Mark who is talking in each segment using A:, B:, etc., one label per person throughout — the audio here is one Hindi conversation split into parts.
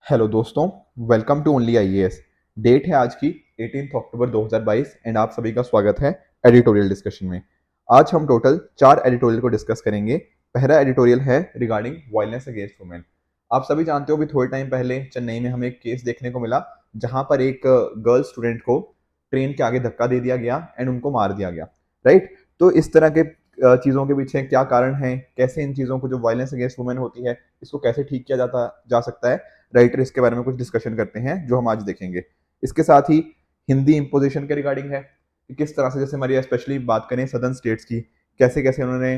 A: हेलो दोस्तों, welcome to only IAS. Date है आज की 18 अक्टूबर 2022 एंड आप सभी का स्वागत है एडिटोरियल डिस्कशन में। आज हम टोटल 4 एडिटोरियल को डिस्कस करेंगे। पहला एडिटोरियल है रिगार्डिंग वायलेंस अगेंस्ट वुमेन। आप सभी जानते हो भी थोड़े टाइम पहले चेन्नई में हमें एक केस देखने को मिला जहां पर एक गर्ल स्टूडेंट को ट्रेन के आगे धक्का दे दिया गया एंड उनको मार दिया गया। राइट। तो इस तरह के चीज़ों के पीछे क्या कारण है, कैसे इन चीज़ों को जो वायलेंस अगेंस्ट वुमेन होती है इसको कैसे ठीक किया जा सकता है, राइटर इसके बारे में कुछ डिस्कशन करते हैं जो हम आज देखेंगे। इसके साथ ही हिंदी इम्पोजिशन के रिगार्डिंग है कि किस तरह से, जैसे हमारी स्पेशली बात करें सदर्न स्टेट्स की, कैसे कैसे उन्होंने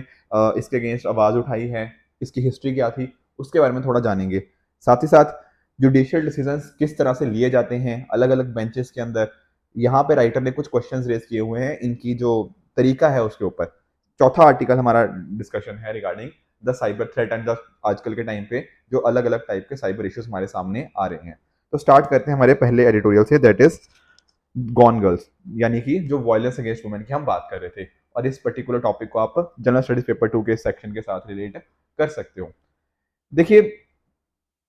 A: इसके अगेंस्ट आवाज उठाई है, इसकी हिस्ट्री क्या थी, उसके बारे में थोड़ा जानेंगे। साथ ही साथ जुडिशियल डिसीजंस किस तरह से लिए जाते हैं अलग अलग बेंचेस के अंदर, यहाँ पे राइटर ने कुछ क्वेश्चंस रेज किए हुए हैं इनकी जो तरीका है उसके ऊपर। चौथा आर्टिकल हमारा डिस्कशन है regarding the cyber threat and the आजकल के टाइम पे जो अलग अलग टाइप के साइबर इश्यूज हमारे सामने आ रहे हैं। तो स्टार्ट करते हैं हमारे पहले एडिटोरियल से, दैट इज गॉन गर्ल्स, यानी कि जो वायलेंस अगेंस्ट वुमेन की हम बात कर रहे थे। और इस पर्टिकुलर टॉपिक को आप जनरल स्टडीज पेपर 2 के सेक्शन के साथ रिलेट कर सकते हो। देखिए,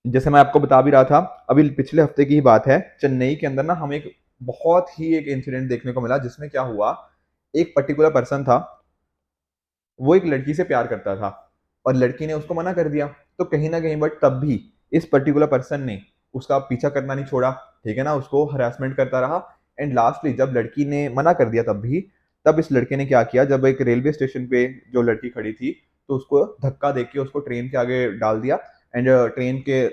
A: जैसे मैं आपको बता भी रहा था, अभी पिछले हफ्ते की ही बात है, चेन्नई के अंदर ना हमें एक इंसिडेंट देखने को मिला जिसमें क्या हुआ, एक पर्टिकुलर पर्सन था, वो एक लड़की से प्यार करता था और लड़की ने उसको मना कर दिया। तो कहीं ना कहीं बट तब भी इस पर्टिकुलर पर्सन ने उसका पीछा करना नहीं छोड़ा, ठीक है ना, उसको हरासमेंट करता रहा। एंड लास्टली जब लड़की ने मना कर दिया तब इस लड़के ने क्या किया, जब एक रेलवे स्टेशन पे जो लड़की खड़ी थी तो उसको धक्का देके उसको ट्रेन के आगे डाल दिया एंड ट्रेन के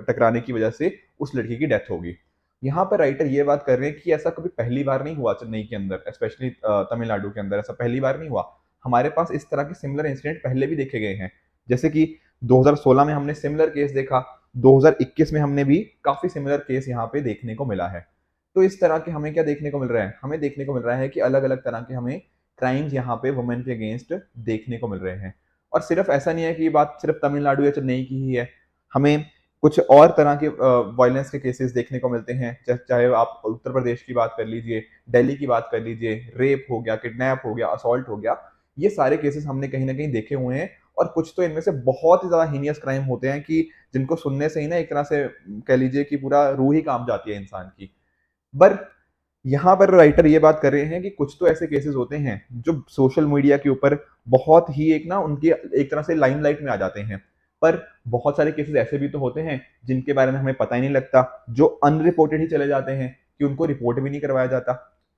A: टकराने की वजह से उस लड़की की डेथ होगी। यहाँ पर राइटर ये बात कर रहे हैं कि ऐसा कभी पहली बार नहीं हुआ चेन्नई के अंदर, स्पेशली तमिलनाडु के अंदर ऐसा पहली बार नहीं हुआ। हमारे पास इस तरह के सिमिलर इंसिडेंट पहले भी देखे गए हैं। जैसे कि 2016 में हमने सिमिलर केस देखा, 2021 में हमने भी काफी सिमिलर केस यहाँ पे देखने को मिला है। तो इस तरह के हमें क्या देखने को मिल रहा है, हमें देखने को मिल रहा है कि अलग अलग तरह के हमें क्राइम्स यहाँ पे वुमेन के अगेंस्ट देखने को मिल रहे हैं। और सिर्फ ऐसा नहीं है कि ये बात सिर्फ तमिलनाडु या चेन्नई की ही है, हमें कुछ और तरह के वायलेंस के केसेस देखने को मिलते हैं। चाहे आप उत्तर प्रदेश की बात कर लीजिए, दिल्ली की बात कर लीजिए, रेप हो गया, किडनैप हो गया, असॉल्ट हो गया, ये सारे केसेस हमने कहीं ना कहीं देखे हुए हैं। और कुछ तो इनमें से बहुत ही ज्यादा हीनियस क्राइम होते हैं कि जिनको सुनने से ही ना एक तरह से कह लीजिए कि पूरा रूह ही कांप जाती है इंसान की। पर यहाँ पर राइटर ये बात कर रहे हैं कि कुछ तो ऐसे केसेस होते हैं जो सोशल मीडिया के ऊपर बहुत ही एक ना उनकी एक तरह से लाइमलाइट में आ जाते हैं। पर बहुत सारे केसेस ऐसे भी तो होते हैं जिनके बारे में हमें पता ही नहीं लगता, जो अनरिपोर्टेड ही चले जाते हैं, कि उनको रिपोर्ट भी नहीं करवाया जाता।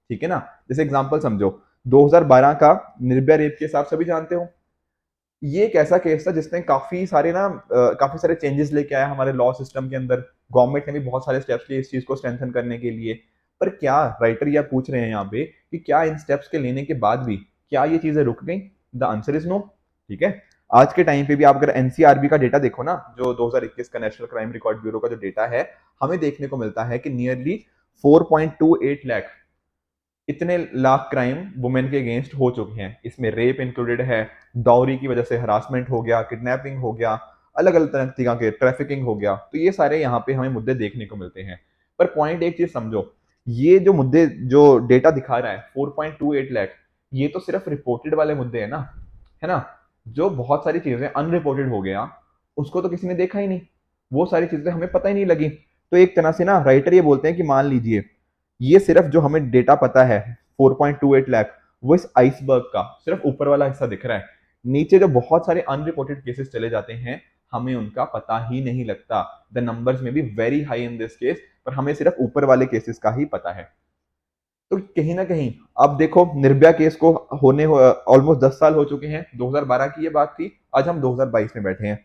A: ठीक है ना। जैसे एग्जांपल समझो, 2012 का निर्भया रेप केस आप सभी जानते हो। ये एक ऐसा केस था जिसने काफी सारे चेंजेस लेके आया हमारे लॉ सिस्टम के अंदर। गवर्नमेंट ने भी बहुत सारे स्टेप्स लिए इस चीज को स्ट्रेंथन करने के लिए। पर क्या राइटर यह पूछ रहे हैं यहाँ पे कि क्या इन स्टेप्स के लेने के बाद भी क्या ये चीजें रुक गई? The answer is no. ठीक है। आज के टाइम पे भी आप अगर एनसीआरबी का डेटा देखो ना, जो 2021 का नेशनल क्राइम रिकॉर्ड ब्यूरो का जो डेटा है, हमें देखने को मिलता है कि नियरली 4.28 लाख, इतने लाख क्राइम वुमेन के अगेंस्ट हो चुके हैं। इसमें रेप इंक्लूडेड है, डाउरी की वजह से हरासमेंट हो गया, किडनैपिंग हो गया, अलग अलग तरह के ट्रैफिकिंग हो गया। तो ये सारे यहाँ पे हमें मुद्दे देखने को मिलते हैं। पर पॉइंट एक चीज समझो, ये जो मुद्दे जो डेटा दिखा रहा है 4.28 लाख, ये तो सिर्फ रिपोर्टेड वाले मुद्दे है ना, है ना। जो बहुत सारी चीजें अनरिपोर्टेड हो गया उसको तो किसी ने देखा ही नहीं, वो सारी चीजें हमें पता ही नहीं लगी। तो एक तरह से ना राइटर ये बोलते हैं कि मान लीजिए ये सिर्फ जो हमें डेटा पता है 4.28 लाख, वो इस आइसबर्ग का सिर्फ ऊपर वाला हिस्सा दिख रहा है। नीचे जो बहुत सारे अनरिपोर्टेड केसेस चले जाते हैं हमें उनका पता ही नहीं लगता। द नंबर्स में be very high in this case, पर हमें सिर्फ ऊपर वाले केसेस का ही पता है। तो कहीं ना कहीं अब देखो, निर्भया केस को होने ऑलमोस्ट 10 साल हो चुके हैं। 2012 की ये बात थी, आज हम 2022 में बैठे हैं।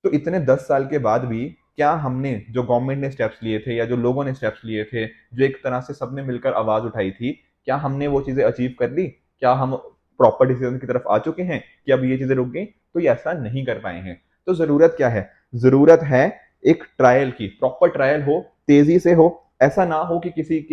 A: तो इतने 10 साल के बाद भी क्या हमने, जो गवर्नमेंट ने स्टेप्स लिए थे या जो लोगों ने स्टेप्स लिए थे, जो एक तरह से सबने मिलकर आवाज उठाई थी, क्या हमने वो चीजें अचीव कर ली? क्या हम प्रॉपर डिसीजन की तरफ आ चुके हैं कि अब ये चीजें रुक गई? तो ये ऐसा नहीं कर पाए हैं। तो जरूरत क्या है? जरूरत है एक ट्रायल की, प्रॉपर ट्रायल हो, तेजी से हो। ऐसा ना हो कि किसी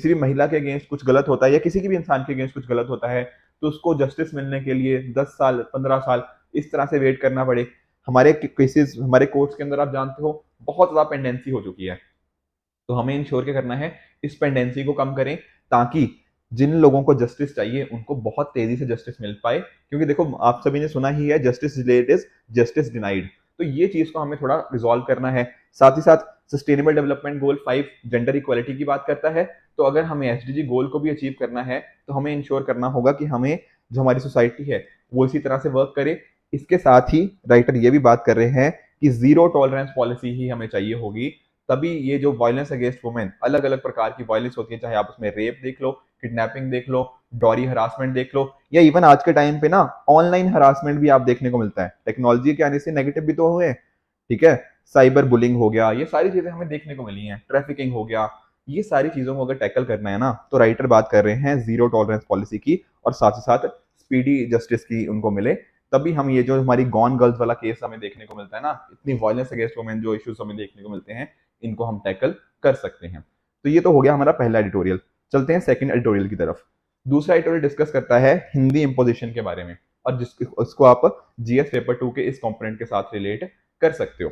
A: भी महिला के अगेंस्ट कुछ गलत होता है या किसी की भी इंसान के अगेंस्ट कुछ गलत होता है तो उसको जस्टिस मिलने के लिए 10 साल 15 साल इस तरह से वेट करना पड़े। हमारे केसेस, हमारे कोर्ट्स के अंदर आप जानते हो बहुत ज्यादा पेंडेंसी हो चुकी है। तो हमें इंश्योर क्या करना है, इस पेंडेंसी को कम करें, ताकि जिन लोगों को जस्टिस चाहिए उनको बहुत तेजी से जस्टिस मिल पाए। क्योंकि देखो, आप सभी ने सुना ही है, justice delayed is justice denied. तो ये चीज को हमें थोड़ा रिजॉल्व करना है। साथ ही साथ sustainable development goal 5 gender equality की बात करता है। तो अगर हमें एसडीजी गोल को भी अचीव करना है तो हमें इंश्योर करना होगा कि हमें जो हमारी सोसाइटी है वो इसी तरह से वर्क करे। इसके साथ ही राइटर ये भी बात कर रहे हैं कि जीरो टॉलरेंस पॉलिसी ही हमें चाहिए होगी, तभी ये जो वायलेंस अगेंस्ट वुमेन, अलग अलग प्रकार की वायलेंस होती है, चाहे आप उसमें रेप देख लो, किडनैपिंग देख लो, डॉरी हरासमेंट देख लो, या इवन आज के टाइम पे ना ऑनलाइन हरासमेंट भी आप देखने को मिलता है। टेक्नोलॉजी के आने से नेगेटिव भी तो हुए, ठीक है, साइबर बुलिंग हो गया, ये सारी चीजें हमें देखने को मिली हैं, ट्रैफिकिंग हो गया। ये सारी चीजों को अगर टैकल करना है ना तो राइटर बात कर रहे हैं जीरो टॉलरेंस पॉलिसी की, और साथ ही साथ स्पीडी जस्टिस की उनको मिले, तभी हम ये जो हमारी गॉन गर्ल्स वाला केस हमें देखने को मिलता है ना, इतनी वायलेंस अगेंस्ट वुमेन जो इश्यूज हमें देखने को मिलते हैं, इनको हम टैकल कर सकते हैं। तो ये तो हो गया हमारा पहला एडिटोरियल। चलते हैं सेकंड एडिटोरियल की तरफ। दूसरा एडिटोरियल डिस्कस करता है हिंदी इंपोजिशन के बारे में, और उसको आप जीएस पेपर 2 के इस कंपोनेंट के साथ रिलेट कर सकते हो।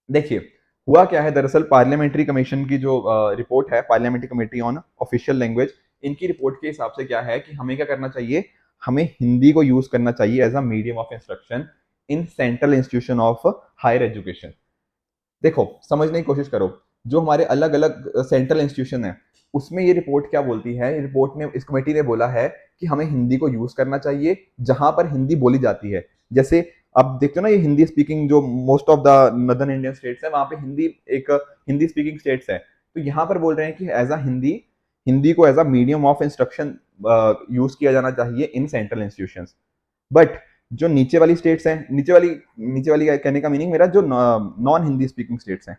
A: देखिए हुआ क्या है, दरअसल पार्लियामेंट्री कमीशन की जो रिपोर्ट है, parliamentary committee on official language, इनकी रिपोर्ट के हिसाब से क्या है कि हमें क्या करना चाहिए, हमें हिंदी को यूज करना चाहिए as a medium of instruction in central institution of higher education. देखो समझने की कोशिश करो, जो हमारे अलग अलग सेंट्रल इंस्टीट्यूशन है उसमें ये रिपोर्ट क्या बोलती है, रिपोर्ट ने, इस कमेटी ने बोला है कि हमें हिंदी को यूज करना चाहिए जहां पर हिंदी बोली जाती है। जैसे आप देखते हो ना, ये हिंदी स्पीकिंग जो most of the northern Indian states है, वहां पे हिंदी एक हिंदी स्पीकिंग स्टेट्स है, तो यहाँ पर बोल रहे हैं कि एज अ हिंदी, हिंदी को as a medium of instruction use किया जाना चाहिए इन सेंट्रल इंस्टीट्यूशंस। बट जो नीचे वाली स्टेट्स हैं, नीचे वाली कहने का मीनिंग मेरा जो नॉन हिंदी स्पीकिंग स्टेट्स हैं,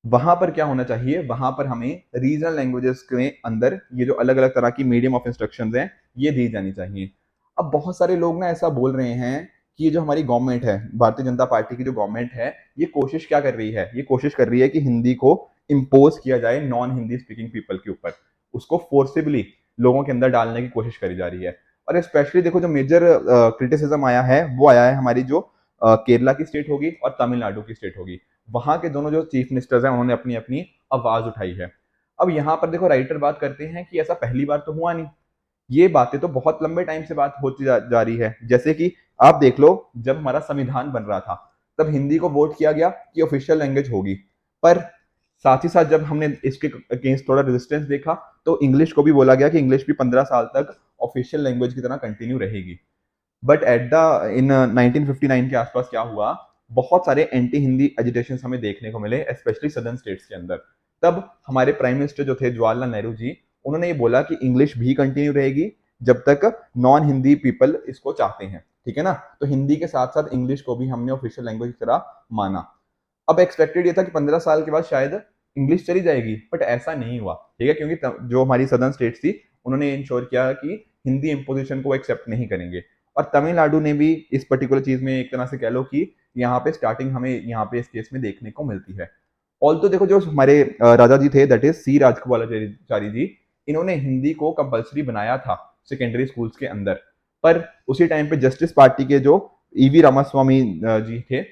A: वहां पर क्या होना चाहिए, वहां पर हमें रीजनल लैंग्वेजेस के अंदर ये जो अलग अलग तरह की मीडियम ऑफ इंस्ट्रक्शंस हैं ये दी जानी चाहिए। अब बहुत सारे लोग ना ऐसा बोल रहे हैं कि ये जो हमारी गवर्नमेंट है, भारतीय जनता पार्टी की जो गवर्नमेंट है, ये कोशिश क्या कर रही है, ये कोशिश कर रही है कि हिंदी को इम्पोज किया जाए नॉन हिंदी स्पीकिंग पीपल के ऊपर, उसको फोर्सिबली लोगों के अंदर डालने की कोशिश करी जा रही है। और स्पेशली देखो जो मेजर क्रिटिसिज्म आया है वो आया है हमारी जो केरला की स्टेट होगी और तमिलनाडु की स्टेट होगी, वहां के दोनों जो चीफ मिनिस्टर्स हैं उन्होंने अपनी अपनी आवाज उठाई है। अब यहाँ पर देखो राइटर बात करते हैं कि ऐसा पहली बार तो हुआ नहीं, ये बातें तो बहुत लंबे टाइम से बात होती जा रही है। जैसे कि आप देख लो, जब हमारा संविधान बन रहा था तब हिंदी को वोट किया गया कि ऑफिशियल लैंग्वेज होगी, पर साथ ही साथ जब हमने इसके अगेंस्ट थोड़ा रेजिस्टेंस देखा तो इंग्लिश को भी बोला गया कि इंग्लिश भी 15 साल तक ऑफिशियल लैंग्वेज की तरह कंटिन्यू रहेगी। बट एट द इन 1959 के आसपास क्या हुआ, बहुत सारे एंटी हिंदी एजिटेशन हमें देखने को मिले, स्पेशली सदर्न स्टेट्स के अंदर। तब हमारे प्राइम मिनिस्टर जो थे जवाहरलाल नेहरू जी, उन्होंने ये बोला कि इंग्लिश भी कंटिन्यू रहेगी जब तक नॉन हिंदी पीपल इसको चाहते हैं, ठीक है ना। तो हिंदी के साथ साथ इंग्लिश को भी हमने ऑफिशियल लैंग्वेज की तरह माना। अब एक्सपेक्टेड ये था कि 15 साल के बाद शायद इंग्लिश चली जाएगी, बट ऐसा नहीं हुआ, ठीक है, क्योंकि जो हमारी सदर्न स्टेट्स थी उन्होंने इंश्योर किया कि हिंदी इम्पोजिशन को एक्सेप्ट नहीं करेंगे। और तमिलनाडु ने भी इस पर्टिकुलर चीज में एक तरह से कह लो कि यहाँ पे स्टार्टिंग हमें यहाँ पे इस केस में देखने को मिलती है। ऑल तो देखो जो हमारे राजा जी थे, दैट इज सी राजगोपालाचारी जी, इन्होंने हिंदी को कंपलसरी बनाया था सेकेंडरी स्कूल्स के अंदर, पर उसी टाइम पे जस्टिस पार्टी के जो ईवी रामास्वामी जी थे,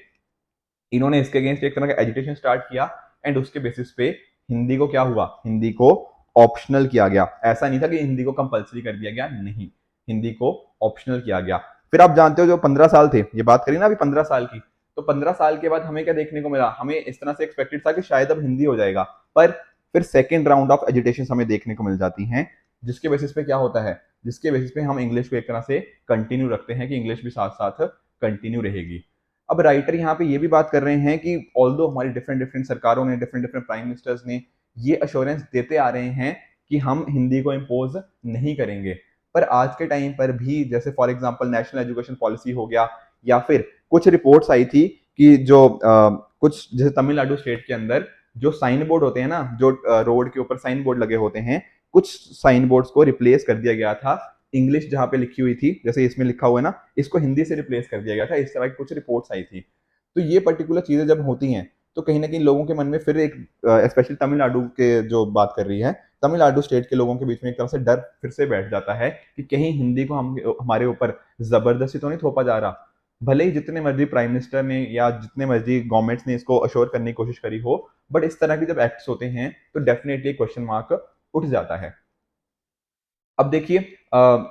A: इन्होंने इसके अगेंस्ट एक तरह का एजिटेशन स्टार्ट किया, एंड उसके बेसिस पे हिंदी को क्या हुआ, हिंदी को ऑप्शनल किया गया। ऐसा नहीं था कि हिंदी को कंपलसरी कर दिया गया, नहीं, हिंदी को ऑप्शनल किया गया। फिर आप जानते हो जो 15 साल थे, ये बात करी ना अभी 15 साल की, तो 15 साल के बाद हमें क्या देखने को मिला, हमें इस तरह से एक्सपेक्टेड था कि शायद अब हिंदी हो जाएगा, पर फिर सेकेंड राउंड ऑफ एजुटेशन हमें देखने को मिल जाती हैं, जिसके बेसिस पे क्या होता है, जिसके बेसिस पे हम इंग्लिश को एक तरह से कंटिन्यू रखते हैं कि इंग्लिश भी साथ साथ कंटिन्यू रहेगी। अब राइटर यहाँ पे ये भी बात कर रहे हैं कि ऑल्दो हमारी डिफरेंट डिफरेंट सरकारों ने, डिफरेंट डिफरेंट प्राइम मिनिस्टर्स ने ये अश्योरेंस देते आ रहे हैं कि हम हिंदी को इम्पोज नहीं करेंगे, पर आज के टाइम पर भी, जैसे for example national education policy हो गया, या फिर कुछ रिपोर्ट्स आई थी कि जो कुछ जैसे तमिलनाडु स्टेट के अंदर जो साइन बोर्ड होते हैं ना, जो रोड के ऊपर साइन बोर्ड लगे होते हैं, कुछ साइन बोर्ड्स को रिप्लेस कर दिया गया था, इंग्लिश जहां पे लिखी हुई थी, जैसे इसमें लिखा हुआ है ना, इसको हिंदी से रिप्लेस कर दिया गया था, इस तरह की कुछ रिपोर्ट्स आई थी। तो ये पर्टिकुलर चीजें जब होती हैं तो कहीं ना कहीं लोगों के मन में फिर एक, स्पेशली तमिलनाडु के जो बात कर रही है, तमिलनाडु स्टेट के लोगों के बीच में एक तरह से डर फिर से बैठ जाता है कि कहीं हिंदी को हम हमारे ऊपर जबरदस्ती तो नहीं थोपा जा रहा। भले ही जितने मर्जी प्राइम मिनिस्टर ने या जितने मर्जी गवर्नमेंट्स ने इसको अश्योर करने की कोशिश करी हो, बट इस तरह के जब एक्ट्स होते हैं तो डेफिनेटली क्वेश्चन मार्क उठ जाता है। अब देखिए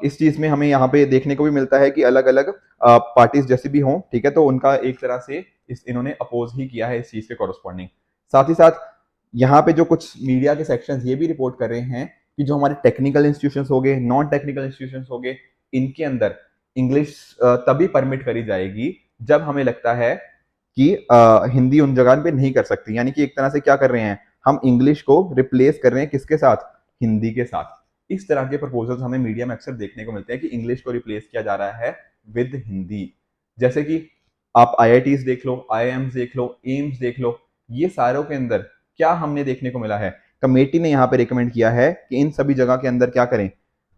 A: इस चीज में हमें यहाँ पे देखने को भी मिलता है कि अलग अलग पार्टीज जैसे भी हों, ठीक है, तो उनका एक तरह से इन्होंने अपोज ही किया है इस चीज के कॉरस्पॉन्डिंग। साथ ही साथ यहाँ पे जो कुछ मीडिया के सेक्शंस ये भी रिपोर्ट कर रहे हैं कि जो हमारे टेक्निकल इंस्टीट्यूशंस हो गए, नॉन टेक्निकल इंस्टीट्यूशंस हो गए, इनके अंदर इंग्लिश तभी परमिट करी जाएगी जब हमें लगता है कि हिंदी उन जगह पे नहीं कर सकती। यानी कि एक तरह से क्या कर रहे हैं, हम इंग्लिश को रिप्लेस कर रहे हैं किसके साथ, हिंदी के साथ। इस तरह के प्रपोजल्स हमें मीडिया में अक्सर देखने को मिलते हैं कि इंग्लिश को रिप्लेस किया जा रहा है विद हिंदी। जैसे कि आप आईआईटीज देख लो, आईआईएम्स देख लो, एम्स देख लो, ये सारों के अंदर क्या हमने देखने को मिला है, कमेटी ने यहाँ पे रिकमेंड किया है कि इन सभी जगह के अंदर क्या करें,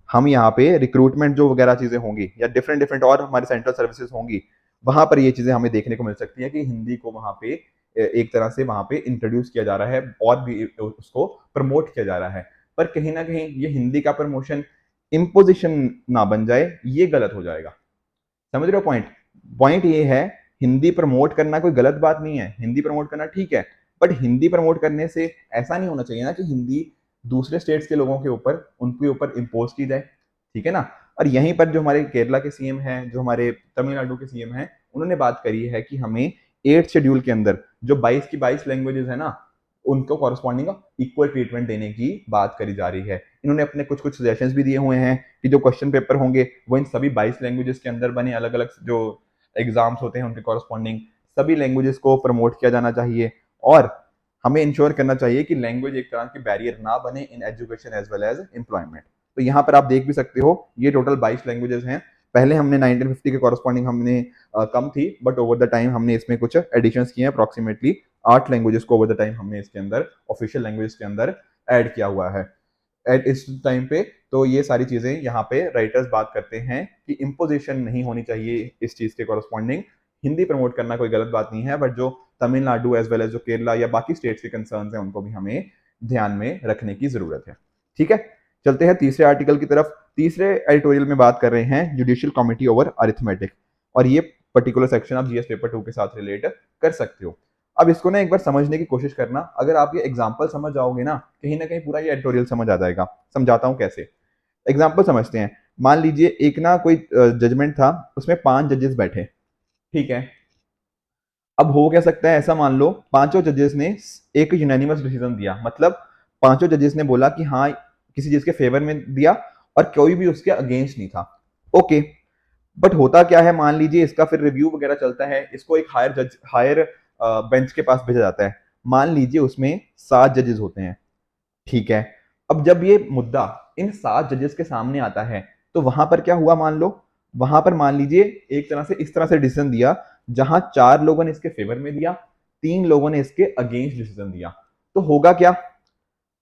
A: हम यहाँ पे रिक्रूटमेंट जो वगैरह चीजें होंगी या डिफरेंट डिफरेंट और हमारी सेंट्रल सर्विसेज होंगी, वहां पर ये चीजें हमें देखने को मिल सकती है कि हिंदी को वहां पे एक तरह से वहां पे इंट्रोड्यूस किया जा रहा है और भी उसको प्रमोट किया जा रहा है। पर कहीं ना कहीं ये हिंदी का प्रमोशन इम्पोजिशन ना बन जाए, ये गलत हो जाएगा। समझ रहे हो पॉइंट? पॉइंट ये है, हिंदी प्रमोट करना कोई गलत बात नहीं है, हिंदी प्रमोट करना ठीक है, बट हिंदी प्रमोट करने से ऐसा नहीं होना चाहिए ना कि हिंदी दूसरे स्टेट्स के लोगों के ऊपर, उनके ऊपर इम्पोज की जाए, ठीक है ना। और यहीं पर जो हमारे केरला के सीएम हैं, जो हमारे तमिलनाडु के सीएम हैं, उन्होंने बात करी है कि हमें 8th शेड्यूल के अंदर जो 22 की 22 लैंग्वेजेस है ना, उनको कॉरस्पॉन्डिंग इक्वल ट्रीटमेंट देने की बात करी जा रही है। इन्होंने अपने कुछ कुछ सजेशंस भी दिए हुए हैं कि जो क्वेश्चन पेपर होंगे वो इन सभी 22 लैंग्वेजेस के अंदर बने, अलग अलग जो एग्जाम्स होते हैं उनके कॉरस्पॉन्डिंग सभी लैंग्वेजेस को प्रमोट किया जाना चाहिए। और हमें इंश्योर करना चाहिए कि लैंग्वेज एक तरह की बैरियर ना बने in education as well as employment. तो यहाँ पर आप देख भी सकते हो, ये टोटल 22 लैंग्वेजेस हैं। पहले हमने 1950 के कॉरस्पॉन्डिंग हमने कम थी, बट ओवर द टाइम हमने इसमें कुछ एडिशंस किए हैं। अप्रॉक्सीमेटली 8 लैंग्वेजेस को ओवर द टाइम हमने इसके अंदर ऑफिशियल लैंग्वेज के अंदर ऐड किया हुआ है एट इस टाइम पे। तो ये सारी चीजें यहाँ पे राइटर्स बात करते हैं कि इम्पोजिशन नहीं होनी चाहिए इस चीज के कॉरस्पॉन्डिंग। हिंदी प्रमोट करना कोई गलत बात नहीं है, बट जो तमिलनाडु एज वेल एज जो केरला या बाकी स्टेट्स के कंसर्न्स हैं उनको भी हमें ध्यान में रखने की जरूरत है। ठीक है, चलते हैं तीसरे आर्टिकल की तरफ। तीसरे एडिटोरियल में बात कर रहे हैं जुडिशियल कमिटी ओवर अरिथमेटिक, और ये पर्टिकुलर सेक्शन आप जीएस पेपर 2 के साथ रिलेट कर सकते हो। अब इसको ना एक बार समझने की कोशिश करना, अगर आप ये एग्जाम्पल समझ जाओगे ना कहीं पूरा ये एडिटोरियल समझ आ जाएगा। समझाता हूँ कैसे। एग्जाम्पल समझते हैं। मान लीजिए एक ना कोई जजमेंट था, उसमें 5 जजेस बैठे, ठीक है। अब हो क्या सकता है, ऐसा मान लो पांचों जजेस ने एक यूनानिमस डिसीजन दिया, मतलब पांचों जजेस ने बोला कि हाँ किसी चीज के फेवर में दिया और कोई भी उसके अगेंस्ट नहीं था। ओके, बट होता क्या है, मान लीजिए इसका फिर रिव्यू वगैरह चलता है, इसको एक हायर बेंच के पास भेजा जाता है। मान लीजिए उसमें 7 जजेस होते हैं, ठीक है। अब जब ये मुद्दा इन 7 जजेस के सामने आता है, तो वहां पर क्या हुआ, मान लो वहां पर मान लीजिए एक तरह से इस तरह से डिसीजन दिया, जहां 4 लोगों ने इसके फेवर में दिया, 3 लोगों ने इसके अगेंस्ट डिसीजन दिया। तो होगा क्या,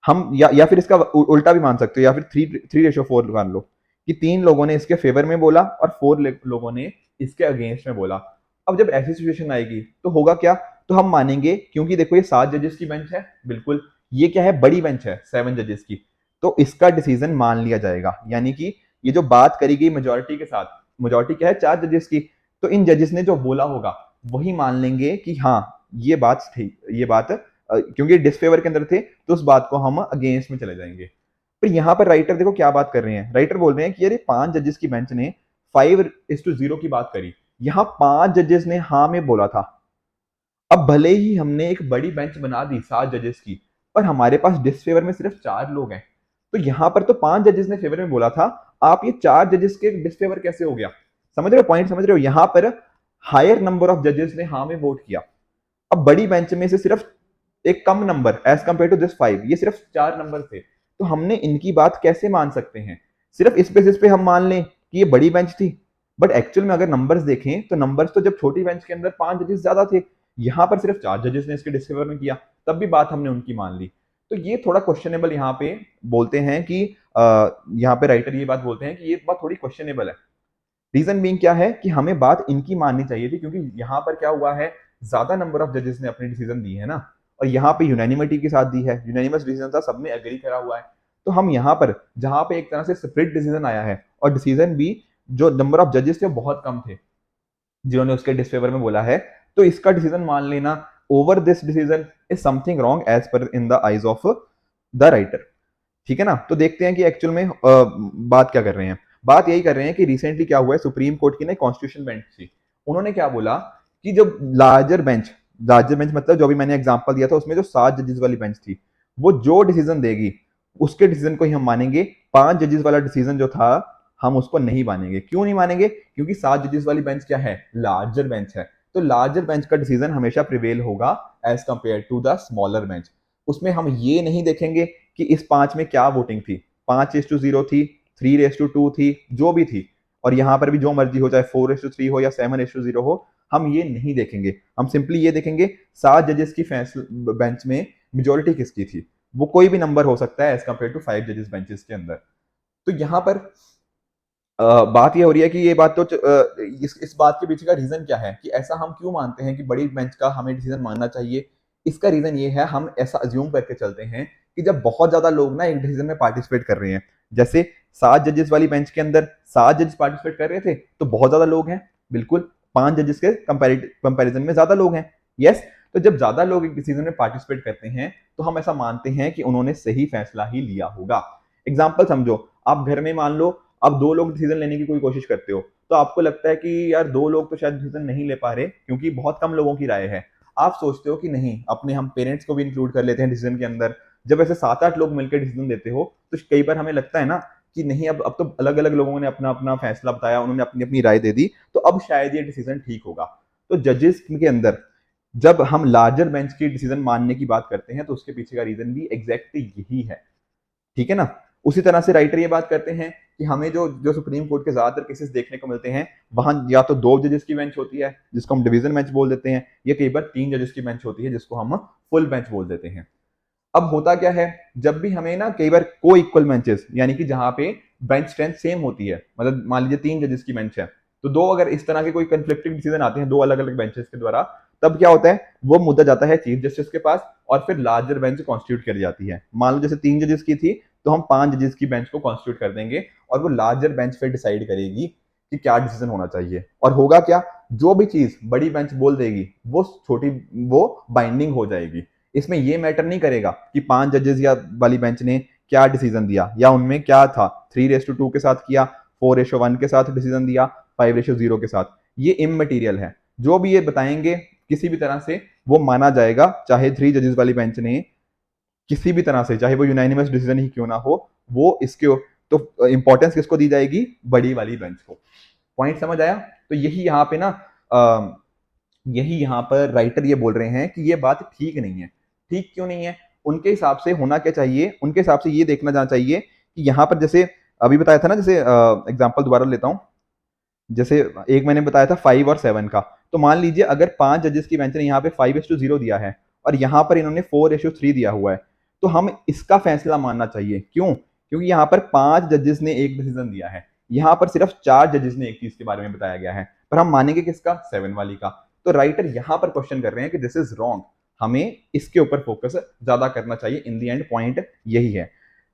A: हम या फिर इसका उल्टा भी मान सकते हो, या फिर 3:4 मान लो कि 3 लोगों ने इसके फेवर में बोला और 4 लोगों ने इसके अगेंस्ट में बोला। अब जब ऐसी सिचुएशन आएगी तो होगा क्या, तो हम मानेंगे, क्योंकि देखो ये 7 जजेस की बेंच है, बिल्कुल ये क्या है, बड़ी बेंच है 7 जजेस की, तो इसका डिसीजन मान लिया जाएगा। यानी कि ये जो बात करी गई मेजोरिटी के साथ, मेजोरिटी क्या है 4 जजेस की, तो इन जजेस ने जो बोला होगा वही मान लेंगे कि हाँ ये बात थी, ये बात क्योंकि डिसफेवर के अंदर थे तो उस बात को हम अगेंस्ट में चले जाएंगे। पर यहाँ पर राइटर देखो क्या बात कर रहे हैं, राइटर बोल रहे हैं कि अरे 5 जजेस की बेंच ने 5:0 की बात करी, यहाँ 5 जजेस ने हाँ में बोला था। अब भले ही हमने एक बड़ी बेंच बना दी 7 जजेस की, पर हमारे पास डिसफेवर में सिर्फ 4 लोग हैं, तो यहाँ पर तो 5 जजेस ने फेवर में बोला था, आप ये 4 जजेस के डिसफेवर कैसे हो गया? समझ रहे हो पॉइंट, समझ रहे हो? यहाँ पर हायर नंबर ऑफ जजेस ने हाँ में वोट किया। अब बड़ी बेंच में से सिर्फ एक कम number as compared to this 5, ये सिर्फ 4 नंबर थे, तो हमने इनकी बात कैसे मान सकते हैं? सिर्फ इस बेसिस पे हम मान लें कि ये बड़ी बेंच थी, बट एक्चुअल में अगर नंबर्स देखें तो नंबर्स तो जब छोटी बेंच के अंदर 5 जजेस ज्यादा थे, यहाँ पर सिर्फ 4 जजेस ने इसके डिसफेवर में किया, तब भी बात हमने उनकी मान ली। तो ये थोड़ा क्वेश्चनेबल यहाँ पे बोलते हैं कि यहाँ पे राइटर ये बात बोलते हैं कि ये बात थोड़ी क्वेश्चनेबल है। रीजन बीइंग क्या है कि हमें बात इनकी माननी चाहिए थी, क्योंकि यहाँ पर क्या हुआ है, ज्यादा नंबर ऑफ जजेस ने अपनी डिसीजन दी है ना, और यहाँ पे यूनानिमिटी के साथ दी है, यूनानिमस डिसीजन था, सबने एग्री करा हुआ है। तो हम यहाँ पर जहाँ पे एक तरह से स्प्लिट डिसीजन आया है, और डिसीजन भी जो नंबर ऑफ जजेस थे वो बहुत कम थे जिन्होंने उसके डिसफेवर में बोला है, तो इसका डिसीजन मान लेना over this decision is something wrong as per in the eyes of the writer. ठीक है ना। तो देखते हैं कि एक्चुअल में बात क्या कर रहे हैं। बात यही कर रहे हैं कि रिसेंटली क्या हुआ है, सुप्रीम कोर्ट की ना कॉन्स्टिट्यूशन बेंच थी, उन्होंने क्या बोला कि जब लार्जर बेंच मतलब जो भी मैंने एग्जांपल दिया था उसमें जो 7 जजेस वाली बेंच थी, वो जो डिसीजन देगी उसके डिसीजन को ही हम मानेंगे। 5 जजेस वाला डिसीजन जो था हम उसको नहीं मानेंगे। क्यों नहीं मानेंगे? क्योंकि 7 जजेस वाली बेंच क्या है, लार्जर बेंच है। तो लार्जर बेंच का डिसीजन हमेशा प्रिवेल होगा as compared to the smaller bench. उसमें हम ये नहीं देखेंगे कि इस 5 में क्या वोटिंग थी, 5:0 थी, 3:2 थी, जो भी थी, और यहां पर भी जो मर्जी हो, चाहे 4:3 हो या 7:0 हो, हम ये नहीं देखेंगे। हम सिंपली ये देखेंगे 7 जजेस की फैसला बेंच में मेजोरिटी किसकी थी। वो कोई भी नंबर हो सकता है एज कंपेयर टू 5 जजेस बेंचेस के अंदर। तो यहाँ पर बात ये हो रही है कि ये बात तो इस बात के पीछे का रीजन क्या है कि ऐसा हम क्यों मानते हैं कि बड़ी बेंच का हमें डिसीजन मानना चाहिए। इसका रीजन ये है, हम ऐसा अज्यूम करके चलते हैं कि जब बहुत ज्यादा लोग ना एक डिसीजन में पार्टिसिपेट कर रहे हैं, जैसे 7 जजेस वाली बेंच के अंदर 7 जजेस पार्टिसिपेट कर रहे थे तो बहुत ज्यादा लोग हैं, बिल्कुल 5 जजेस के कंपैरिजन में ज्यादा लोग हैं। यस, तो जब ज्यादा लोग एक डिसीजन में पार्टिसिपेट करते हैं तो हम ऐसा मानते हैं कि उन्होंने सही फैसला ही लिया होगा। एग्जाम्पल समझो, आप घर में मान लो आप 2 लोग डिसीजन लेने की कोई कोशिश करते हो, तो आपको लगता है कि यार 2 लोग तो शायद डिसीजन नहीं ले पा रहे क्योंकि बहुत कम लोगों की राय है। आप सोचते हो कि नहीं, अपने हम पेरेंट्स को भी इंक्लूड कर लेते हैं डिसीजन के अंदर। जब ऐसे 7-8 लोग मिलकर डिसीजन देते हो तो कई बार हमें लगता है ना कि नहीं, अब तो अलग अलग लोगों ने अपना अपना फैसला बताया, उन्होंने अपनी अपनी राय दे दी, तो अब शायद ये डिसीजन ठीक होगा। तो जजेस के अंदर जब हम लार्जर बेंच की डिसीजन मानने की बात करते हैं तो उसके पीछे का रीजन भी एग्जैक्टली यही है। ठीक है ना? उसी तरह से राइटर ये बात करते हैं कि हमें जो जो सुप्रीम कोर्ट के ज्यादातर केसेस देखने को मिलते हैं, वहां या तो 2 जजेस की बेंच होती है जिसको हम डिवीजन बेंच बोल देते हैं, या कई बार 3 जजेस की बेंच होती है जिसको हम फुल बेंच बोल देते हैं। अब होता क्या है, जब भी हमें ना कई बार को इक्वल बेंचेस, यानी कि जहां पे बेंच स्ट्रेंथ सेम होती है, मतलब मान लीजिए 3 जजेस की बेंच है, तो दो अगर इस तरह के कोई कंफ्लिक्टिंग डिसीजन आते हैं दो अलग अलग बेंचेस के द्वारा, तब क्या होता है, वो मुद्दा जाता है चीफ जस्टिस के पास और फिर लार्जर बेंच कॉन्स्टिट्यूट करी जाती है। मान लो जैसे 3 जजेस की थी तो हम 5 जजेस की बेंच को कॉन्स्टिट्यूट कर देंगे और वो लार्जर बेंच फिर डिसाइड करेगी कि क्या डिसीजन होना चाहिए। और होगा क्या, जो भी चीज बड़ी बेंच बोल देगी वो छोटी वो बाइंडिंग हो जाएगी। इसमें ये मैटर नहीं करेगा कि 5 जजेस या वाली बेंच ने क्या डिसीजन दिया या उनमें क्या था, 3:2 के साथ किया, 4:1 के साथ डिसीजन दिया, 5:0 के साथ, ये इममटेरियल है। जो भी ये बताएंगे किसी भी तरह से वो माना जाएगा, चाहे 3 जजेस वाली बेंच ने किसी भी तरह से, चाहे वो यूनानिमस डिसीजन ही क्यों ना हो, वो इसके तो इंपॉर्टेंस किसको दी जाएगी, बड़ी वाली बेंच को। पॉइंट समझ आया? तो यही यहाँ पे ना यही यहाँ पर राइटर ये बोल रहे हैं कि ये बात ठीक नहीं है। ठीक क्यों नहीं है? उनके हिसाब से होना क्या चाहिए, उनके हिसाब से ये देखना जाना चाहिए कि यहाँ पर जैसे अभी बताया था ना, जैसे एग्जांपल दोबारा लेता हूँ, जैसे एक मैंने बताया था 5 और 7 का, तो मान लीजिए अगर 5 जजेस की बेंच ने यहाँ पे 5:0 दिया है और यहाँ पर इन्होंने 4:3 दिया हुआ है, तो हम इसका फैसला मानना चाहिए। क्यों? क्योंकि यहाँ पर 5 जजेस ने एक डिसीजन दिया है, यहाँ पर सिर्फ 4 जजेस ने एक चीज के बारे में बताया गया है, पर हम मानेंगे किसका, 7 वाली का। तो राइटर यहाँ पर क्वेश्चन कर रहे हैं कि दिस इज रॉन्ग, हमें इसके ऊपर फोकस ज्यादा करना चाहिए। इन दी एंड पॉइंट यही है।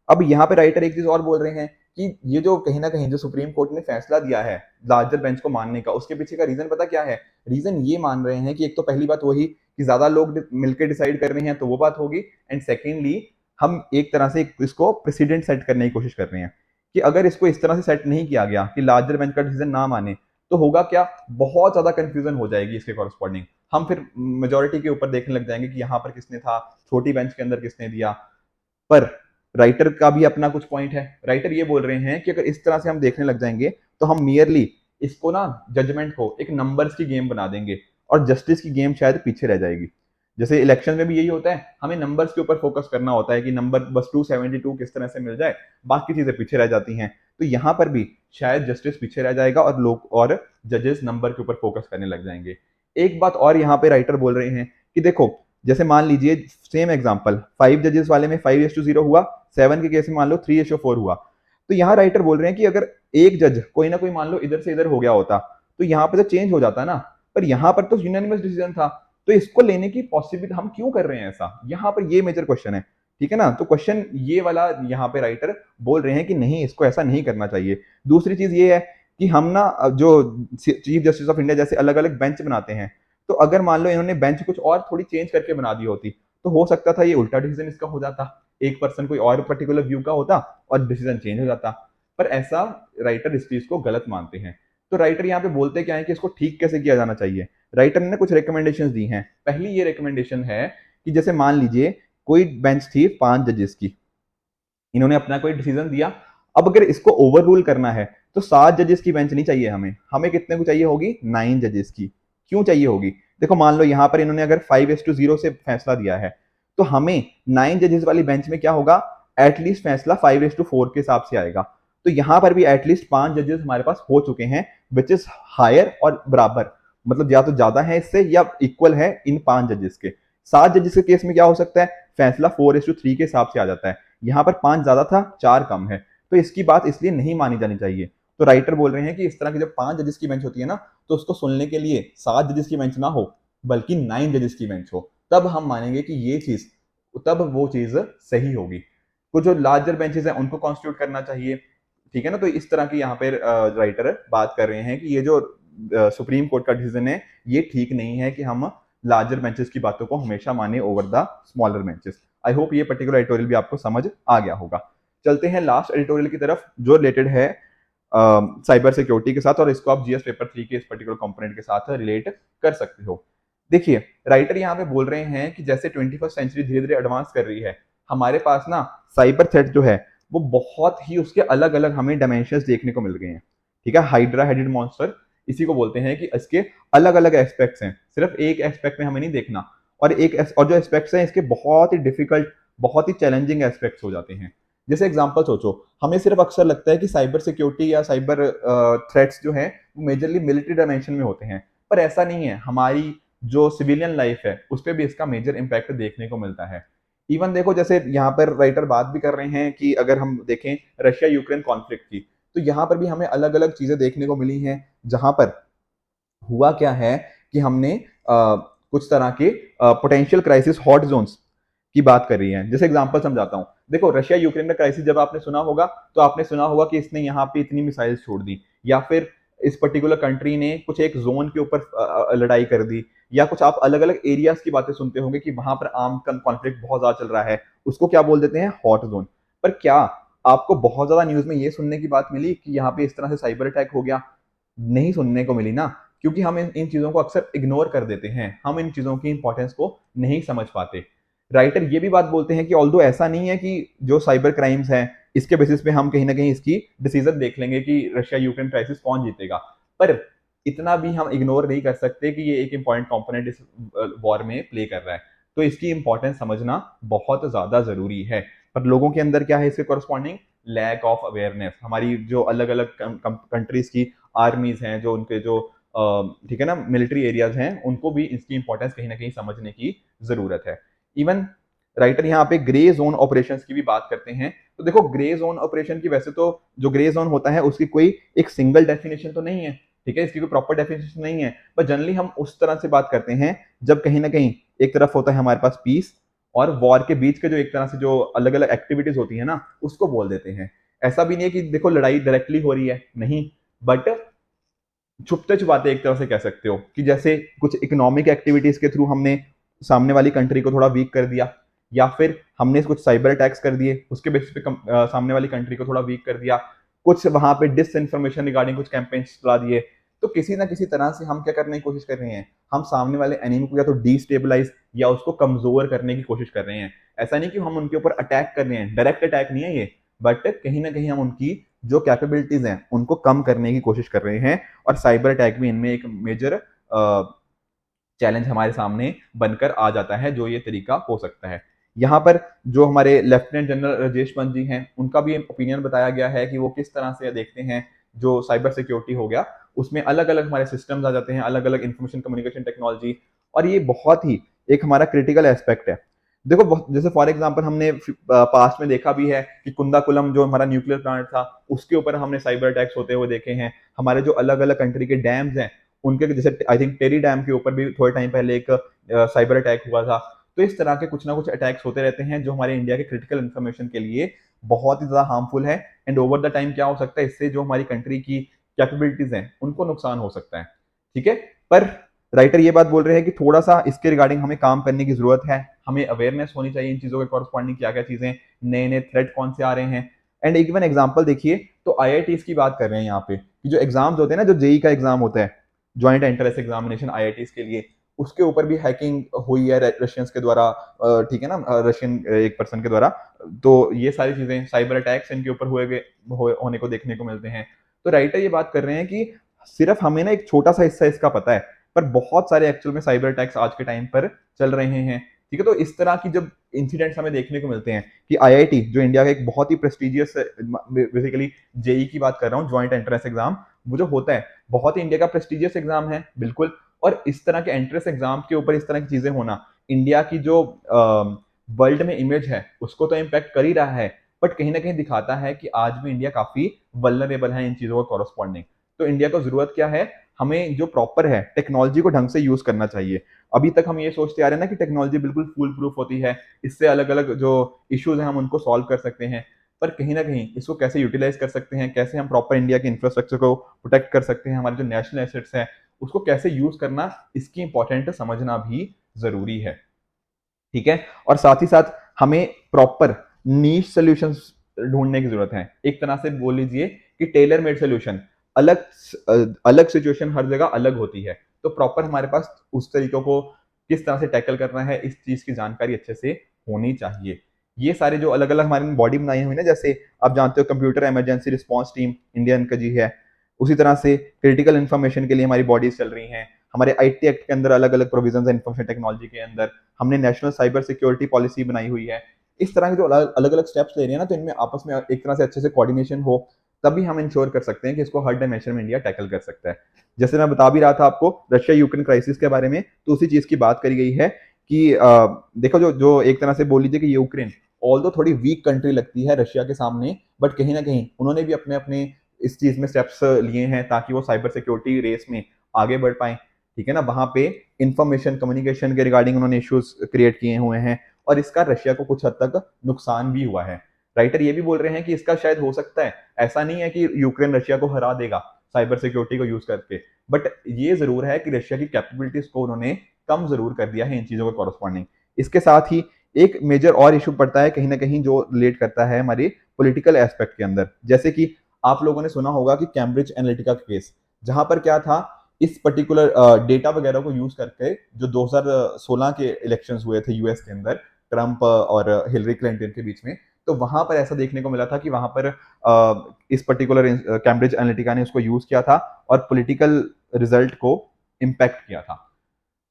A: अब यहाँ पे राइटर एक चीज और बोल रहे हैं कि ये जो कहीं ना कहीं जो सुप्रीम कोर्ट ने फैसला दिया है लार्जर बेंच को मानने का, उसके पीछे का रीजन पता क्या है? रीजन ये मान रहे हैं कि एक तो पहली बात वही कि ज्यादा लोग मिलकर डिसाइड कर रहे हैं तो वो बात होगी, एंड सेकेंडली हम एक तरह से इसको प्रेसिडेंट सेट करने की कोशिश कर रहे हैं कि अगर इसको इस तरह से सेट नहीं किया गया कि लार्जर बेंच का डिसीजन ना माने तो होगा क्या, बहुत ज्यादा कंफ्यूजन हो जाएगी इसके कॉरस्पॉन्डिंग। हम फिर मेजोरिटी के ऊपर देखने लग जाएंगे कि यहाँ पर किसने था, छोटी बेंच के अंदर किसने दिया। पर राइटर का भी अपना कुछ पॉइंट है। राइटर ये बोल रहे हैं कि अगर इस तरह से हम देखने लग जाएंगे तो हम मियरली इसको ना, जजमेंट को एक नंबर्स की गेम बना देंगे और जस्टिस की गेम शायद पीछे रह जाएगी। जैसे इलेक्शन में भी यही होता है, हमें नंबर्स के ऊपर फोकस करना होता है कि नंबर बस 272 किस तरह से मिल जाए, बाकी चीजें पीछे रह जाती हैं। तो यहाँ पर भी शायद जस्टिस पीछे रह जाएगा और लोग और जजेस नंबर के ऊपर फोकस करने लग जाएंगे। एक बात और यहाँ पे राइटर बोल रहे हैं कि देखो, जैसे मान लीजिए सेम एग्जांपल 5 जजेस वाले में 5:0 हुआ, 7 के केस में मान लो 3:4 हुआ, तो यहाँ राइटर बोल रहे हैं कि अगर एक जज कोई ना कोई मान लो इधर से इधर हो गया होता तो यहाँ पे तो चेंज हो जाता ना, पर यहाँ पर तो यूनानिमस डिसीजन था, तो इसको लेने की पॉसिबिलिटी हम क्यों कर रहे हैं ऐसा, यहाँ पर ये मेजर क्वेश्चन है। ठीक है ना? तो क्वेश्चन ये वाला यहाँ पे राइटर बोल रहे हैं कि नहीं, इसको ऐसा नहीं करना चाहिए। दूसरी चीज ये है कि हम ना जो चीफ जस्टिस ऑफ इंडिया जैसे अलग अलग बेंच बनाते हैं, तो अगर मान लो इन्होंने बेंच कुछ और थोड़ी चेंज करके बना दी होती तो हो सकता था ये उल्टा डिसीजन इसका हो जाता, एक पर्सन कोई और पर्टिकुलर व्यू का होता और डिसीजन चेंज हो जाता। पर ऐसा राइटर इस चीज को गलत मानते हैं। तो राइटर यहाँ पे बोलते क्या है कि इसको ठीक कैसे किया जाना चाहिए। राइटर ने कुछ रिकमेंडेशंस दी हैं। पहली ये रिकमेंडेशन है कि जैसे मान लीजिए कोई बेंच थी 5 जजेस की, इन्होंने अपना कोई डिसीजन दिया, अब अगर इसको ओवर रूल करना है तो 7 जजेस की बेंच नहीं चाहिए हमें, हमें कितने को चाहिए होगी, 9 जजेस की। क्यों चाहिए होगी, देखो मान लो यहाँ पर इन्होंने अगर 5:0 से फैसला दिया है तो हमें 9 जजेस वाली बेंच में क्या होगा, एटलीस्ट फैसला 5:4 के हिसाब से आएगा। तो यहाँ पर भी एटलीस्ट 5 जजेस हमारे पास हो चुके हैं, विच इज हायर और बराबर, मतलब या तो ज्यादा है इससे या इक्वल है इन 5 जजेस के। 7 जजेस के केस में क्या हो सकता है, फैसला 4:3 के हिसाब से आ जाता है। यहाँ पर 5 ज्यादा था, 4 कम है, तो इसकी बात इसलिए नहीं मानी जानी चाहिए। तो राइटर बोल रहे हैं कि इस तरह की जब 5 जजेस की बेंच होती है ना, तो उसको सुनने के लिए 7 जजेस की बेंच ना हो बल्कि 9 जजेस की बेंच हो, तब हम मानेंगे कि ये चीज, तब वो चीज सही होगी। तो जो लार्जर बेंचेस हैं उनको कॉन्स्टिट्यूट करना चाहिए, ठीक है ना। तो इस तरह की यहाँ पे राइटर बात कर रहे हैं कि ये जो सुप्रीम कोर्ट का डिसीजन है ये ठीक नहीं है कि हम लार्जर बेंचेस की बातों को हमेशा माने over the smaller benches. I hope ये पर्टिकुलर एडिटोरियल भी आपको समझ आ गया होगा। चलते हैं लास्ट एडिटोरियल की तरफ जो रिलेटेड है साइबर सिक्योरिटी के साथ, और इसको आप जीएस पेपर 3 के इस पर्टिकुलर कंपोनेंट के साथ रिलेट कर सकते हो। देखिए राइटर यहाँ पे बोल रहे हैं कि जैसे 21st सेंचुरी धीरे धीरे एडवांस कर रही है, हमारे पास ना साइबर थ्रेट जो है वो बहुत ही उसके अलग अलग हमें डायमेंशंस देखने को मिल गए हैं, ठीक है। हाइड्रा हेडेड मॉन्स्टर इसी को बोलते हैं कि इसके अलग अलग एस्पेक्ट्स हैं, सिर्फ एक एस्पेक्ट में हमें नहीं देखना, और जो एस्पेक्ट्स हैं इसके बहुत ही डिफिकल्ट, बहुत ही चैलेंजिंग एस्पेक्ट्स हो जाते हैं। जैसे एग्जांपल सोचो, हमें सिर्फ अक्सर लगता है कि साइबर सिक्योरिटी या साइबर थ्रेट्स जो हैं वो मेजरली मिलिट्री डायमेंशन में होते हैं, पर ऐसा नहीं है। हमारी जो सिविलियन लाइफ है उस पर भी इसका मेजर इम्पैक्ट देखने को मिलता है। इवन देखो जैसे यहाँ पर राइटर बात भी कर रहे हैं कि अगर हम देखें रशिया यूक्रेन कॉन्फ्लिक्ट की, तो यहाँ पर भी हमें अलग अलग चीजें देखने को मिली हैं, जहां पर हुआ क्या है कि हमने कुछ तरह के पोटेंशियल क्राइसिस हॉट जोन्स की बात कर रही है। जैसे एग्जांपल समझाता हूँ, देखो रशिया यूक्रेन का क्राइसिस जब आपने सुना होगा तो आपने सुना होगा कि इसने यहाँ पे इतनी मिसाइल्स छोड़ दी, या फिर इस पर्टिकुलर कंट्री ने कुछ एक जोन के ऊपर लड़ाई कर दी, या कुछ आप अलग अलग एरियाज की बातें सुनते होंगे कि वहां पर आर्म कॉन्फ्लिक्ट बहुत ज्यादा चल रहा है, उसको क्या बोल देते हैं, हॉट जोन। पर क्या आपको बहुत ज्यादा न्यूज में ये सुनने की बात मिली कि यहाँ पे इस तरह से साइबर अटैक हो गया? नहीं सुनने को मिली ना, क्योंकि हम इन चीजों को अक्सर इग्नोर कर देते हैं, हम इन चीजों की इंपॉर्टेंस को नहीं समझ पाते। राइटर ये भी बात बोलते हैं कि ऑल्दो ऐसा नहीं है कि जो साइबर क्राइम्स हैं इसके बेसिस पे हम कहीं ना कहीं इसकी डिसीजन देख लेंगे कि रशिया यूक्रेन क्राइसिस कौन जीतेगा, पर इतना भी हम इग्नोर नहीं कर सकते कि ये एक इंपॉर्टेंट कंपोनेंट इस वॉर में प्ले कर रहा है। तो इसकी इंपॉर्टेंस समझना बहुत ज्यादा जरूरी है। पर लोगों के अंदर क्या है इसके कॉरस्पॉन्डिंग, लैक ऑफ अवेयरनेस। हमारी जो अलग अलग कंट्रीज की आर्मीज हैं, जो उनके जो ठीक है ना मिलिट्री एरियाज हैं, उनको भी इसकी इंपॉर्टेंस कहीं ना कहीं समझने की जरूरत है। इवन राइटर यहाँ पे ग्रे जोन ऑपरेशंस की भी बात करते हैं। तो देखो ग्रे जोन ऑपरेशन की, वैसे तो जो ग्रे जोन होता है उसकी कोई एक सिंगल डेफिनेशन तो नहीं है, ठीक है, इसकी कोई प्रॉपर डेफिनेशन नहीं है, पर जनरली हम उस तरह से बात करते हैं जब कहीं ना कहीं एक तरफ होता है हमारे पास पीस, और वॉर के बीच के जो एक तरह से जो अलग अलग एक्टिविटीज होती है ना उसको बोल देते हैं। ऐसा भी नहीं है कि देखो लड़ाई डायरेक्टली हो रही है, नहीं, बट छुपते छुपाते एक तरह से कह सकते हो कि जैसे कुछ इकोनॉमिक एक्टिविटीज के थ्रू हमने सामने वाली कंट्री को थोड़ा वीक कर दिया, या फिर हमने कुछ साइबर अटैक्स कर दिए उसके बेसिस पे सामने वाली कंट्री को थोड़ा वीक कर दिया, कुछ वहां पे डिस इन्फॉर्मेशन रिगार्डिंग कुछ कैंपेन्स चला दिए। तो किसी ना किसी तरह से हम क्या करने की कोशिश कर रहे हैं, हम सामने वाले एनिमी को या तो डिस्टेबलाइज या उसको कमजोर करने की कोशिश कर रहे हैं। ऐसा नहीं कि हम उनके ऊपर अटैक कर रहे हैं, डायरेक्ट अटैक नहीं है ये, बट कहीं ना कहीं हम उनकी जो कैपेबिलिटीज हैं उनको कम करने की कोशिश कर रहे हैं, और साइबर अटैक भी इनमें एक मेजर चैलेंज हमारे सामने बनकर आ जाता है, जो ये तरीका हो सकता है। यहाँ पर जो हमारे लेफ्टिनेंट जनरल राजेश पंत जी हैं उनका भी ओपिनियन बताया गया है कि वो किस तरह से देखते हैं जो साइबर सिक्योरिटी हो गया, उसमें अलग अलग हमारे सिस्टम्स आ जाते हैं, अलग अलग इंफॉर्मेशन कम्युनिकेशन टेक्नोलॉजी, और ये बहुत ही एक हमारा क्रिटिकल एस्पेक्ट है। देखो जैसे फॉर एग्जांपल हमने पास्ट में देखा भी है कि कुंदाकुलम जो हमारा न्यूक्लियर प्लांट था उसके ऊपर हमने साइबर अटैक्स होते हुए देखे हैं। हमारे जो अलग अलग कंट्री के डैम्स हैं उनके, जैसे आई थिंक टेरी डैम के ऊपर भी थोड़े टाइम पहले एक साइबर अटैक हुआ था। तो इस तरह के कुछ ना कुछ अटैक्स होते रहते हैं जो हमारे इंडिया के क्रिटिकल इन्फॉर्मेशन के लिए बहुत ही ज्यादा हार्मफुल है, एंड ओवर द टाइम क्या हो सकता है, इससे जो हमारी कंट्री की कैपेबिलिटीज हैं उनको नुकसान हो सकता है, ठीक है। पर राइटर ये बात बोल रहे हैं कि थोड़ा सा इसके रिगार्डिंग हमें काम करने की जरूरत है, हमें अवेयरनेस होनी चाहिए इन चीजों के कॉरस्पॉन्डिंग क्या क्या चीजें, नए नए थ्रेट कौन से आ रहे हैं, एंड एक एग्जाम्पल देखिए तो आईआईटीज की बात कर रहे हैं यहाँ पे कि जो एग्जाम्स होते हैं ना, जो जेई का एग्जाम होता है, ज्वाइंट एंट्रेंस एग्जामिनेशन आईआईटीज के लिए, उसके ऊपर भी हैकिंग हुई है रशियंस के द्वारा, ठीक है ना, रशियन एक पर्सन के द्वारा। तो ये सारी चीजें, साइबर अटैक्स इनके ऊपर होने को देखने को मिलते हैं। तो राइटर ये बात कर रहे हैं कि सिर्फ हमें ना एक छोटा सा हिस्सा इसका पता है, पर बहुत सारे एक्चुअल में साइबर अटैक्स आज के टाइम पर चल रहे हैं। ठीक है, तो इस तरह की जब इंसिडेंट्स हमें देखने को मिलते हैं कि आईआईटी जो इंडिया का एक बहुत ही प्रेस्टिजियस, बेसिकली जेई की बात कर रहा हूँ, ज्वाइंट एंट्रेंस एग्जाम, वो जो होता है बहुत ही इंडिया का प्रेस्टिजियस एग्जाम है, बिल्कुल। और इस तरह के एंट्रेंस एग्जाम के ऊपर इस तरह की चीजें होना इंडिया की जो वर्ल्ड में इमेज है उसको तो इम्पैक्ट कर ही रहा है, बट कहीं ना कहीं दिखाता है कि आज भी इंडिया काफी वल्नरेबल है इन चीजों को कॉरस्पॉन्डिंग। तो इंडिया को जरूरत क्या है, हमें जो प्रॉपर है टेक्नोलॉजी को ढंग से यूज करना चाहिए। अभी तक हम ये सोचते आ रहे हैं ना कि टेक्नोलॉजी बिल्कुल फूल प्रूफ होती है, इससे अलग अलग जो इश्यूज हैं हम उनको सॉल्व कर सकते हैं, पर कहीं ना कहीं इसको कैसे यूटिलाइज कर सकते हैं, कैसे हम प्रॉपर इंडिया के इंफ्रास्ट्रक्चर को प्रोटेक्ट कर सकते हैं, हमारे जो नेशनल एसेट्स है उसको कैसे यूज करना, इसकी इंपॉर्टेंट समझना भी जरूरी है। ठीक है, और साथ ही साथ हमें प्रॉपर नीश सॉल्यूशंस ढूंढने की जरूरत है। एक तरह से बोल लीजिए कि टेलर मेड सॉल्यूशन, अलग अलग सिचुएशन हर जगह अलग होती है, तो प्रॉपर हमारे पास उस तरीकों को किस तरह से टैकल करना है, इस चीज की जानकारी अच्छे से होनी चाहिए। ये सारे जो अलग अलग हमारी बॉडी बनाई हुई ना, जैसे आप जानते हो computer emergency response team Indian का जी है, उसी तरह से क्रिटिकल इन्फॉर्मेशन के लिए हमारी बॉडीज चल रही हैं, हमारे आईटी एक्ट के अंदर अलग अलग प्रोविजन है इन्फॉर्मेशन टेक्नोलॉजी के अंदर, हमने नेशनल साइबर सिक्योरिटी पॉलिसी बनाई हुई है। इस तरह के जो अलग अलग स्टेप्स ले रहे हैं ना, तो इनमें आपस में एक तरह से अच्छे से कोऑर्डिनेशन हो, तभी हम इंश्योर कर सकते हैं कि इसको हर डायमेंशन में इंडिया टैकल कर सकता है। जैसे मैं बता भी रहा था आपको रशिया यूक्रेन क्राइसिस के बारे में, तो उसी चीज की बात करी गई है कि देखो जो जो एक तरह से बोल लीजिए कि यूक्रेन ऑल दो थोड़ी वीक कंट्री लगती है रशिया के सामने, बट कहीं ना कहीं उन्होंने भी अपने अपने इस चीज में स्टेप्स लिए हैं ताकि वो साइबर सिक्योरिटी रेस में आगे बढ़ पाए। ठीक है ना, वहां पे इंफॉर्मेशन कम्युनिकेशन के रिगार्डिंग उन्होंने इश्यूज क्रिएट किए हुए हैं, और इसका रशिया को कुछ हद तक नुकसान भी हुआ है। राइटर ये भी बोल रहे हैं कि इसका शायद हो सकता है, ऐसा नहीं है कि यूक्रेन रशिया को हरा देगा साइबर सिक्योरिटी को यूज करके, बट ये जरूर है कि रशिया की कैपेबिलिटीज को उन्होंने कम जरूर कर दिया है इन चीजों के कॉरस्पॉन्डिंग। इसके साथ ही एक मेजर और इशू पड़ता है कहीं ना कहीं, जो रिलेट करता है हमारे पॉलिटिकल एस्पेक्ट के अंदर, जैसे कि आप लोगों ने सुना होगा कि कैम्ब्रिज एनालिटिका केस, जहां पर क्या था, इस पर्टिकुलर डेटा वगैरह को यूज करके जो 2016 के इलेक्शंस हुए थे यूएस के अंदर, ट्रंप और हिलरी क्लिंटन के बीच में, तो वहां पर ऐसा देखने को मिला था कि वहां पर इस पर्टिकुलर कैम्ब्रिज एनालिटिका ने उसको यूज किया था और पॉलिटिकल रिजल्ट को इम्पैक्ट किया था।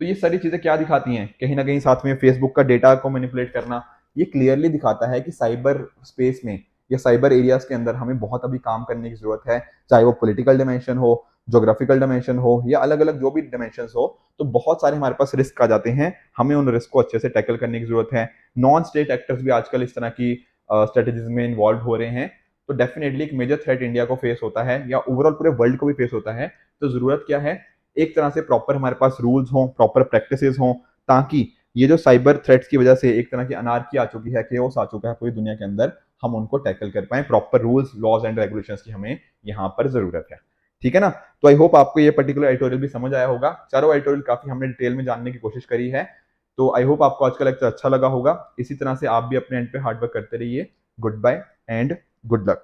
A: तो ये सारी चीजें क्या दिखाती हैं, कहीं ना कहीं साथ में फेसबुक का डेटा को मैनिपुलेट करना, ये क्लियरली दिखाता है कि साइबर स्पेस में या साइबर एरियाज के अंदर हमें बहुत अभी काम करने की जरूरत है, चाहे वो पॉलिटिकल डिमेंशन हो, जोग्राफिकल डिमेंशन हो, या अलग अलग जो भी डिमेंशन हो। तो बहुत सारे हमारे पास रिस्क आ जाते हैं, हमें उन रिस्क को अच्छे से टैकल करने की जरूरत है। नॉन स्टेट एक्टर्स भी आजकल इस तरह की स्ट्रेटेजीज में इन्वॉल्व हो रहे हैं, तो डेफिनेटली एक मेजर थ्रेट इंडिया को फेस होता है, या ओवरऑल पूरे वर्ल्ड को भी फेस होता है। तो जरूरत क्या है, एक तरह से प्रॉपर हमारे पास रूल्स हों, प्रॉपर प्रैक्टिसेस हों, ताकि ये जो साइबर थ्रेट्स की वजह से एक तरह की अनार्की आ चुकी है, केओस आ चुका है पूरी दुनिया के अंदर, हम उनको टैकल कर पाए। Proper rules, laws and regulations की हमें यहाँ पर जरूरत है। ठीक है ना, तो आई होप आपको ये पर्टिकुलर एडिटोरियल भी समझ आया होगा। चारों एडिटोरियल काफी हमने डिटेल में जानने की कोशिश करी है, तो आई होप आपको आज का लेक्चर अच्छा लगा होगा। इसी तरह से आप भी अपने एंड पे हार्डवर्क करते रहिए। Goodbye and good luck.